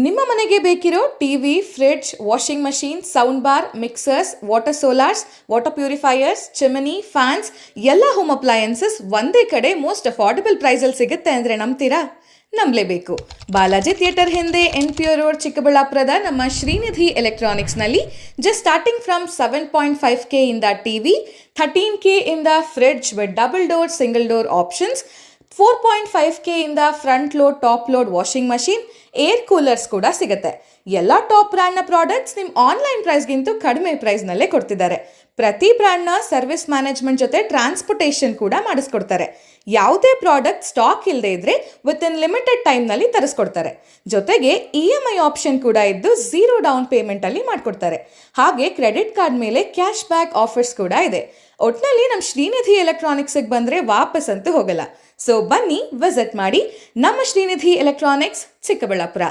ನಿಮ್ಮ ಮನೆಗೆ ಬೇಕಿರೋ TV, fridge, washing machine, sound bar, mixers, water solars, water purifiers, chimney, fans ಎಲ್ಲ home appliances most ಕಡೆ ಮೋಸ್ಟ್ ಅಫೋರ್ಡಬಲ್ ಪ್ರೈಸಲ್ಲಿ ಸಿಗುತ್ತೆ ಅಂದರೆ ನಂಬ್ತೀರಾ? ನಂಬಲೇಬೇಕು. ಬಾಲಾಜಿ ಥಿಯೇಟರ್ ಹಿಂದೆ NPO ರೋಡ್, ಚಿಕ್ಕಬಳ್ಳಾಪುರದ ನಮ್ಮ ಶ್ರೀನಿಧಿ ಎಲೆಕ್ಟ್ರಾನಿಕ್ಸ್ನಲ್ಲಿ ಜಸ್ಟ್ ಸ್ಟಾರ್ಟಿಂಗ್ ಫ್ರಮ್ 7.5K ಇಂದ ಟಿವಿ, 13K ಇಂದ fridge with double door, single door options, 4.5K ಇಂದ front load, top load washing machine, air coolers ಕೂಡ ಸಿಗುತ್ತೆ. ಎಲ್ಲ ಟಾಪ್ ಬ್ರ್ಯಾಂಡ್ನ ಪ್ರಾಡಕ್ಟ್ಸ್ ನಿಮ್ಮ ಆನ್ಲೈನ್ ಪ್ರೈಸ್ಗಿಂತೂ ಕಡಿಮೆ ಪ್ರೈಸ್ನಲ್ಲೇ ಕೊಡ್ತಿದ್ದಾರೆ. ಪ್ರತಿ ಬ್ರ್ಯಾಂಡ್ನ ಸರ್ವಿಸ್ ಮ್ಯಾನೇಜ್ಮೆಂಟ್ ಜೊತೆ ಟ್ರಾನ್ಸ್ಪೋರ್ಟೇಷನ್ ಕೂಡ ಮಾಡಿಸ್ಕೊಡ್ತಾರೆ. ಯಾವುದೇ ಪ್ರಾಡಕ್ಟ್ ಸ್ಟಾಕ್ ಇಲ್ಲದೆ ಇದ್ರೆ ವಿತಿನ್ ಲಿಮಿಟೆಡ್ ಟೈಮ್ನಲ್ಲಿ ತರಿಸ್ಕೊಡ್ತಾರೆ. ಜೊತೆಗೆ EMI ಆಪ್ಷನ್ ಕೂಡ ಇದ್ದು 0 ಡೌನ್ ಪೇಮೆಂಟಲ್ಲಿ ಮಾಡಿಕೊಡ್ತಾರೆ. ಹಾಗೆ ಕ್ರೆಡಿಟ್ ಕಾರ್ಡ್ ಮೇಲೆ ಕ್ಯಾಶ್ ಬ್ಯಾಕ್ ಆಫರ್ಸ್ ಕೂಡ ಇದೆ. ಒಟ್ನಲ್ಲಿ ನಮ್ಮ ಶ್ರೀನಿಧಿ ಎಲೆಕ್ಟ್ರಾನಿಕ್ಸಿಗೆ ಬಂದರೆ ವಾಪಸ್ ಅಂತೂ ಹೋಗಲ್ಲ. ಸೊ ಬನ್ನಿ, ವಿಸಿಟ್ ಮಾಡಿ ನಮ್ಮ ಶ್ರೀನಿಧಿ ಎಲೆಕ್ಟ್ರಾನಿಕ್ಸ್, ಚಿಕ್ಕಬಳ್ಳಾಪುರ.